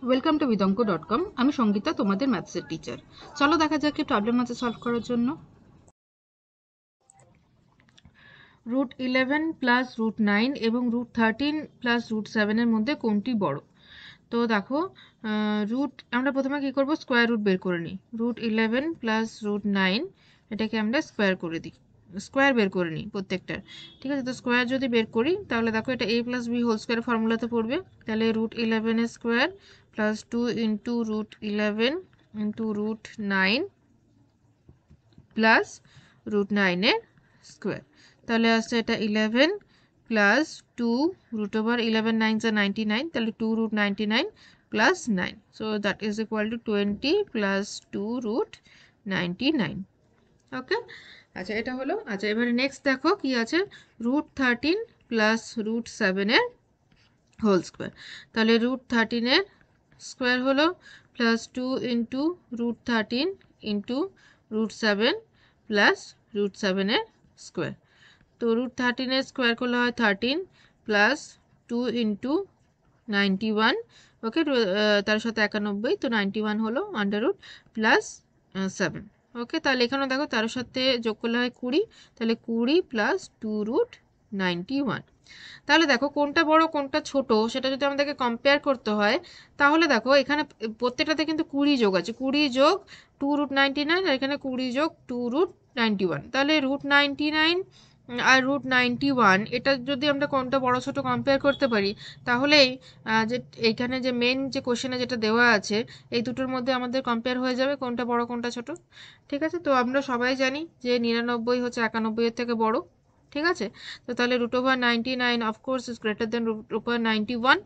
Welcome to vidonko.com। আমি সঙ্গীতা, তোমাদের ম্যাথসের teacher. চলো দেখা যাক কি প্রবলেম আছে সলভ করার জন্য। √11 প্লাস √9 এবং √13 প্লাস √7 এর মধ্যে কোনটি বড়? তো দেখো, আমরা প্রথমে কি করব, স্কোয়ার রুট বের করে নিই। √11 প্লাস √9 এটাকে আমরা স্কোয়ার করে দিই, স্কোয়ার বের করে নিই প্রত্যেকটার। ঠিক আছে, তো স্কোয়ার যদি বের করি তাহলে দেখো এটা a plus B whole square ফর্মুলাতে পড়বে। তাহলে √11 এর square plus 2 into √11 into √9 plus √9 এর স্কোয়ার। তাহলে আসছে এটা 11 প্লাস 2 √11 9 99, তাহলে 2 √99 plus 9, so that is equal to 20 plus 2 √99। ওকে, আচ্ছা এটা হলো। আচ্ছা এবারে নেক্সট দেখো কি আছে, √13 প্লাস √7 এর হোল স্কোয়ার। তাহলে √13 এর স্কোয়ার হলো প্লাস 2 ইন্টু √13 ইন্টু √7 প্লাস √7 এর স্কোয়ার। তো √13 এর স্কোয়ার করলে হয় 13 প্লাস 2 ইন্টু 91, ওকে, তার সাথে 91, তো 91 হলো আন্ডার রুট প্লাস 7। ওকে, তাহলে এখানে দেখো তার সাথে যোগ করলে হয় 20, তাহলে 20 প্লাস 2 √91। তাহলে দেখো কোনটা বড় কোনটা ছোট সেটা যদি আমাদেরকে কম্পেয়ার করতে হয়, তাহলে দেখো এখানে প্রত্যেকটাতে কিন্তু 20 যোগ আছে, 20 যোগ 2 √99, আর এখানে 20 যোগ 2 √91, তাহলে √99 আর √91 এটা যদি আমরা কোনটা বড় ছোট কম্পেয়ার করতে পারি, তাহলেই যে এইখানে যে মেন যে কোশ্চেনে যেটা দেওয়া আছে এই দুটোর মধ্যে আমাদের কম্পেয়ার হয়ে যাবে কোনটা বড় কোনটা ছোট। ঠিক আছে, তো আমরা সবাই জানি যে 99 হচ্ছে 91 এর থেকে বড়। ঠিক আছে, তো তাহলে √99 of course is greater than √91,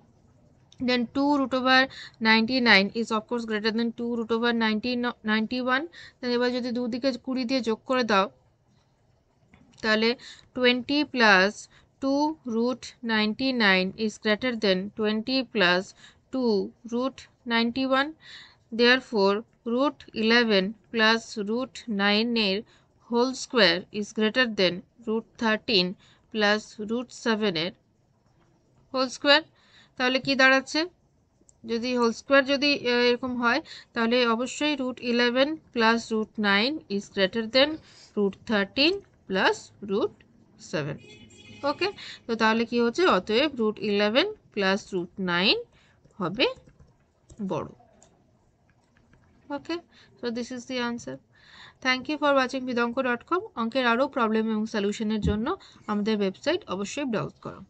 then 2 √99 is of course greater than 2 √91। then এবার যদি দুদিকে 20 দিয়ে যোগ করে দাও তাহলে 20 plus 2 √99 is greater than 20 plus 2 √91, therefore √11 plus √9 এর whole square is greater than √13 plus √7 এর হোল স্কোয়ার। তাহলে কি দাঁড়াচ্ছে, যদি হোল স্কোয়ার যদি এরকম হয় তাহলে অবশ্যই √11 plus √9 is greater than √13 plus √7। ওকে, তো তাহলে কি হচ্ছে, অতএব √11 প্লাস √9 হবে বড়। Okay, so this is the answer. Thank you for watching vidonko.com। অঙ্কের আরও প্রবলেম এবং সলিউশনের জন্য আমাদের ওয়েবসাইট অবশ্যই ব্রাউজ করো।